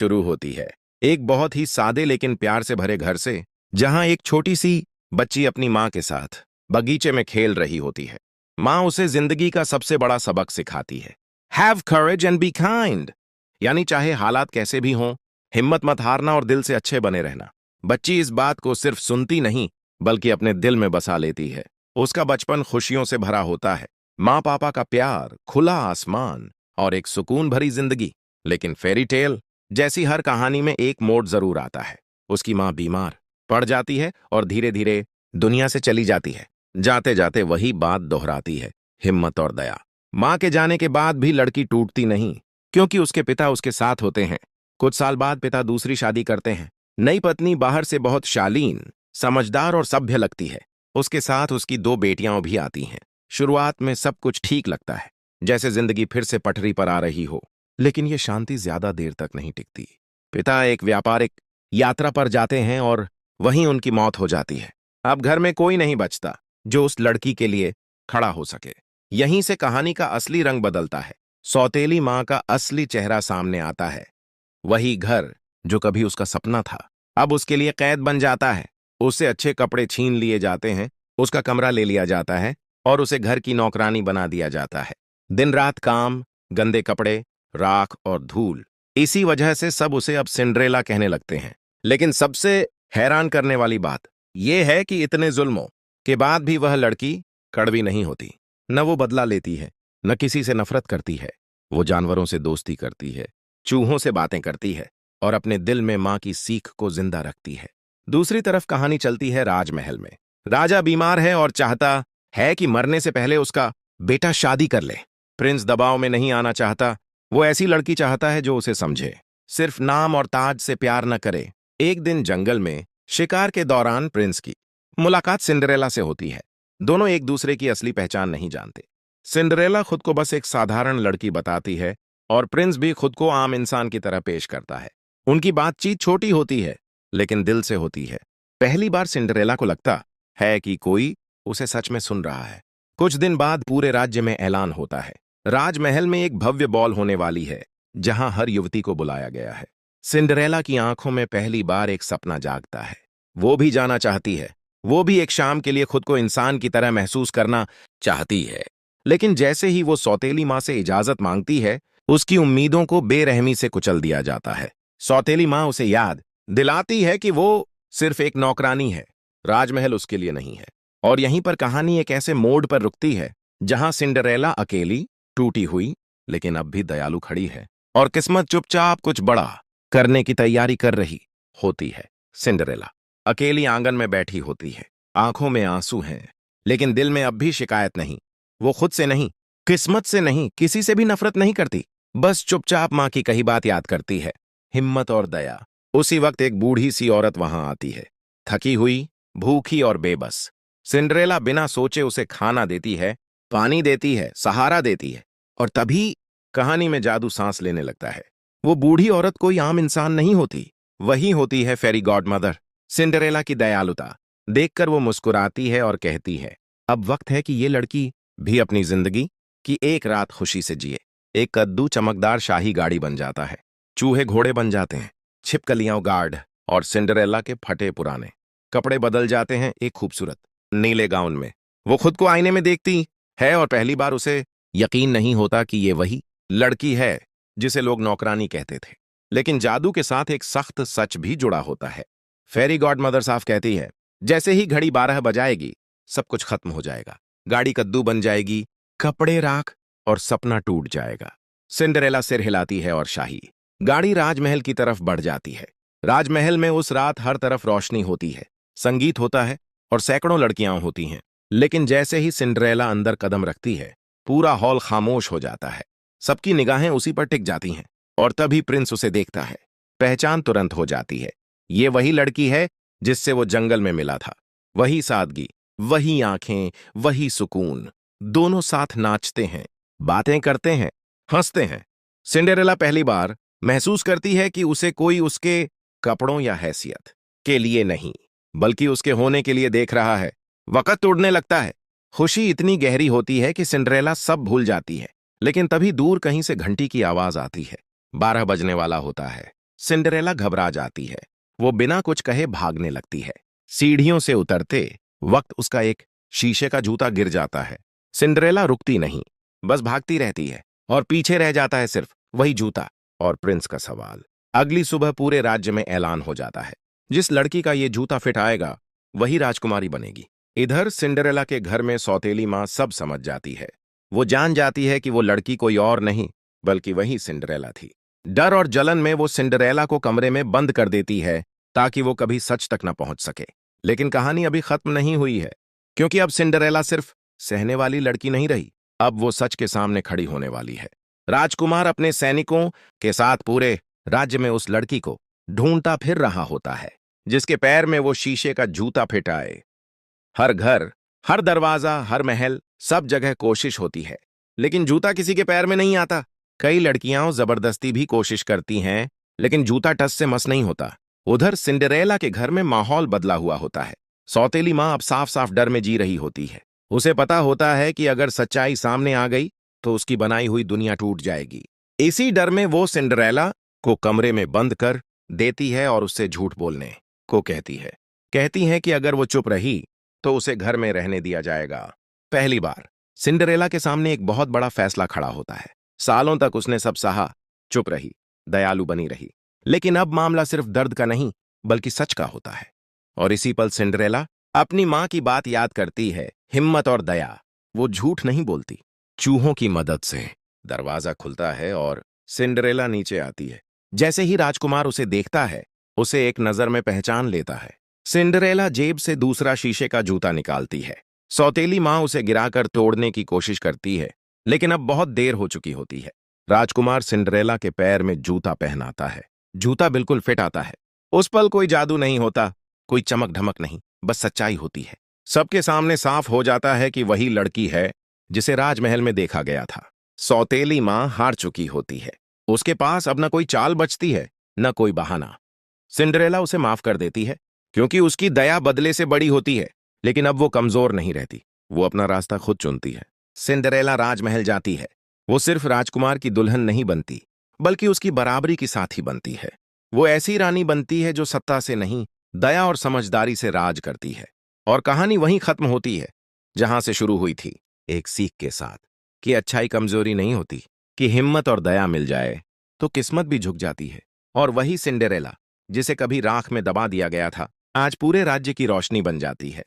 शुरू होती है एक बहुत ही सादे लेकिन प्यार से भरे घर से, जहां एक छोटी सी बच्ची अपनी माँ के साथ बगीचे में खेल रही होती है। माँ उसे जिंदगी का सबसे बड़ा सबक सिखाती है, have courage and be kind, यानी चाहे हालात कैसे भी हों, हिम्मत मत हारना और दिल से अच्छे बने रहना। बच्ची इस बात को सिर्फ सुनती नहीं, बल्कि अपने दिल में बसा लेती है। उसका बचपन खुशियों से भरा होता है, माँ पापा का प्यार, खुला आसमान और एक सुकून भरी जिंदगी। लेकिन फेरी टेल जैसी हर कहानी में एक मोड़ जरूर आता है। उसकी माँ बीमार पड़ जाती है और धीरे धीरे दुनिया से चली जाती है। जाते जाते वही बात दोहराती है, हिम्मत और दया। माँ के जाने के बाद भी लड़की टूटती नहीं, क्योंकि उसके पिता उसके साथ होते हैं। कुछ साल बाद पिता दूसरी शादी करते हैं। नई पत्नी बाहर से बहुत शालीन, समझदार और सभ्य लगती है। उसके साथ उसकी 2 बेटियां भी आती हैं। शुरुआत में सब कुछ ठीक लगता है, जैसे जिंदगी फिर से पटरी पर आ रही हो। लेकिन ये शांति ज्यादा देर तक नहीं टिकती। पिता एक व्यापारिक यात्रा पर जाते हैं और वहीं उनकी मौत हो जाती है। अब घर में कोई नहीं बचता जो उस लड़की के लिए खड़ा हो सके। यहीं से कहानी का असली रंग बदलता है। सौतेली माँ का असली चेहरा सामने आता है। वही घर जो कभी उसका सपना था, अब उसके लिए कैद बन जाता है। उससे अच्छे कपड़े छीन लिए जाते हैं, उसका कमरा ले लिया जाता है और उसे घर की नौकरानी बना दिया जाता है। दिन रात काम, गंदे कपड़े, राख और धूल। इसी वजह से सब उसे अब सिंड्रेला कहने लगते हैं। लेकिन सबसे हैरान करने वाली बात यह है कि इतने जुल्मों के बाद भी वह लड़की कड़वी नहीं होती। न वो बदला लेती है, न किसी से नफरत करती है। वो जानवरों से दोस्ती करती है, चूहों से बातें करती है और अपने दिल में माँ की सीख को जिंदा रखती है। दूसरी तरफ कहानी चलती है राजमहल में। राजा बीमार है और चाहता है कि मरने से पहले उसका बेटा शादी कर ले। प्रिंस दबाव में नहीं आना चाहता। वो ऐसी लड़की चाहता है जो उसे समझे, सिर्फ नाम और ताज से प्यार न करे। एक दिन जंगल में शिकार के दौरान प्रिंस की मुलाकात सिंड्रेला से होती है। दोनों एक दूसरे की असली पहचान नहीं जानते। सिंड्रेला खुद को बस एक साधारण लड़की बताती है और प्रिंस भी खुद को आम इंसान की तरह पेश करता है। उनकी बातचीत छोटी होती है, लेकिन दिल से होती है। पहली बार सिंड्रेला को लगता है कि कोई उसे सच में सुन रहा है। कुछ दिन बाद पूरे राज्य में ऐलान होता है, राजमहल में एक भव्य बॉल होने वाली है, जहां हर युवती को बुलाया गया है। सिंड्रेला की आंखों में पहली बार एक सपना जागता है। वो भी जाना चाहती है, वो भी एक शाम के लिए खुद को इंसान की तरह महसूस करना चाहती है। लेकिन जैसे ही वो सौतेली माँ से इजाजत मांगती है, उसकी उम्मीदों को बेरहमी से कुचल दिया जाता है। सौतेली माँ उसे याद दिलाती है कि वो सिर्फ एक नौकरानी है, राजमहल उसके लिए नहीं है। और यहीं पर कहानी एक ऐसे मोड़ पर रुकती है जहां सिंड्रेला अकेली, टूटी हुई, लेकिन अब भी दयालु खड़ी है और किस्मत चुपचाप कुछ बड़ा करने की तैयारी कर रही होती है। सिंड्रेला अकेली आंगन में बैठी होती है, आंखों में आंसू हैं, लेकिन दिल में अब भी शिकायत नहीं। वो खुद से नहीं, किस्मत से नहीं, किसी से भी नफरत नहीं करती, बस चुपचाप माँ की कही बात याद करती है, हिम्मत और दया। उसी वक्त एक बूढ़ी सी औरत वहां आती है, थकी हुई, भूखी और बेबस। सिंड्रेला बिना सोचे उसे खाना देती है, पानी देती है, सहारा देती है, और तभी कहानी में जादू सांस लेने लगता है। वो बूढ़ी औरत कोई आम इंसान नहीं होती, वही होती है फेरी गॉडमदर। सिंड्रेला की दयालुता देखकर वो मुस्कुराती है और कहती है, अब वक्त है कि ये लड़की भी अपनी जिंदगी की एक रात खुशी से जिए। एक कद्दू चमकदार शाही गाड़ी बन जाता है, चूहे घोड़े बन जाते हैं, छिपकलियां गार्ड और सिंड्रेला के फटे पुराने कपड़े बदल जाते हैं एक खूबसूरत नीले गाउन में। वो खुद को आईने में देखती है और पहली बार उसे यकीन नहीं होता कि ये वही लड़की है जिसे लोग नौकरानी कहते थे। लेकिन जादू के साथ एक सख्त सच भी जुड़ा होता है। फेरी गॉडमदर साफ कहती है, जैसे ही घड़ी 12 बजाएगी, सब कुछ खत्म हो जाएगा। गाड़ी कद्दू बन जाएगी, कपड़े राख और सपना टूट जाएगा। सिंड्रेला सिर हिलाती है और शाही गाड़ी राजमहल की तरफ बढ़ जाती है। राजमहल में उस रात हर तरफ रोशनी होती है, संगीत होता है और सैकड़ों लड़कियां होती हैं। लेकिन जैसे ही सिंड्रेला अंदर कदम रखती है, पूरा हॉल खामोश हो जाता है। सबकी निगाहें उसी पर टिक जाती हैं और तभी प्रिंस उसे देखता है। पहचान तुरंत हो जाती है, ये वही लड़की है जिससे वो जंगल में मिला था। वही सादगी, वही आंखें, वही सुकून। दोनों साथ नाचते हैं, बातें करते हैं, हंसते हैं। सिंड्रेला पहली बार महसूस करती है कि उसे कोई उसके कपड़ों या हैसियत के लिए नहीं, बल्कि उसके होने के लिए देख रहा है। वक़्त उड़ने लगता है। खुशी इतनी गहरी होती है कि सिंड्रेला सब भूल जाती है। लेकिन तभी दूर कहीं से घंटी की आवाज आती है। 12 बजने वाला होता है। सिंड्रेला घबरा जाती है। वो बिना कुछ कहे भागने लगती है। सीढ़ियों से उतरते वक्त उसका एक शीशे का जूता गिर जाता है। सिंड्रेला रुकती नहीं, बस भागती रहती है और पीछे रह जाता है सिर्फ वही जूता और प्रिंस का सवाल। अगली सुबह पूरे राज्य में ऐलान हो जाता है, जिस लड़की का ये जूता फिट आएगा वही राजकुमारी बनेगी। इधर सिंड्रेला के घर में सौतेली माँ सब समझ जाती है। वो जान जाती है कि वो लड़की कोई और नहीं बल्कि वही सिंड्रेला थी। डर और जलन में वो सिंड्रेला को कमरे में बंद कर देती है ताकि वो कभी सच तक न पहुंच सके। लेकिन कहानी अभी खत्म नहीं हुई है, क्योंकि अब सिंड्रेला सिर्फ सहने वाली लड़की नहीं रही, अब वो सच के सामने खड़ी होने वाली है। राजकुमार अपने सैनिकों के साथ पूरे राज्य में उस लड़की को ढूंढता फिर रहा होता है जिसके पैर में वो शीशे का जूता फिट आए। हर घर, हर दरवाजा, हर महल, सब जगह कोशिश होती है, लेकिन जूता किसी के पैर में नहीं आता। कई लड़कियां जबरदस्ती भी कोशिश करती हैं, लेकिन जूता टस से मस नहीं होता। उधर सिंड्रेला के घर में माहौल बदला हुआ होता है। सौतेली माँ अब साफ साफ डर में जी रही होती है। उसे पता होता है कि अगर सच्चाई सामने आ गई तो उसकी बनाई हुई दुनिया टूट जाएगी। इसी डर में वो सिंड्रेला को कमरे में बंद कर देती है और उससे झूठ बोलने को कहती है कि अगर वो चुप रही तो उसे घर में रहने दिया जाएगा। पहली बार सिंड्रेला के सामने एक बहुत बड़ा फैसला खड़ा होता है। सालों तक उसने सब सहा, चुप रही, दयालु बनी रही, लेकिन अब मामला सिर्फ दर्द का नहीं बल्कि सच का होता है। और इसी पल सिंड्रेला अपनी माँ की बात याद करती है, हिम्मत और दया। वो झूठ नहीं बोलती। चूहों की मदद से दरवाजा खुलता है और सिंड्रेला नीचे आती है। जैसे ही राजकुमार उसे देखता है, उसे एक नजर में पहचान लेता है। सिंड्रेला जेब से दूसरा शीशे का जूता निकालती है। सौतेली माँ उसे गिराकर तोड़ने की कोशिश करती है, लेकिन अब बहुत देर हो चुकी होती है। राजकुमार सिंड्रेला के पैर में जूता पहनाता है। जूता बिल्कुल फिट आता है। उस पल कोई जादू नहीं होता, कोई चमक धमक नहीं, बस सच्चाई होती है। सबके सामने साफ हो जाता है कि वही लड़की है जिसे राजमहल में देखा गया था। सौतेली माँ हार चुकी होती है। उसके पास अब न कोई चाल बचती है, न कोई बहाना। सिंड्रेला उसे माफ कर देती है, क्योंकि उसकी दया बदले से बड़ी होती है। लेकिन अब वो कमजोर नहीं रहती, वो अपना रास्ता खुद चुनती है। सिंड्रेला राजमहल जाती है। वो सिर्फ राजकुमार की दुल्हन नहीं बनती, बल्कि उसकी बराबरी की साथी बनती है। वो ऐसी रानी बनती है जो सत्ता से नहीं, दया और समझदारी से राज करती है। और कहानी वहीं खत्म होती है जहां से शुरू हुई थी, एक सीख के साथ कि अच्छाई कमजोरी नहीं होती, कि हिम्मत और दया मिल जाए तो किस्मत भी झुक जाती है। और वही सिंड्रेला जिसे कभी राख में दबा दिया गया था, आज पूरे राज्य की रोशनी बन जाती है।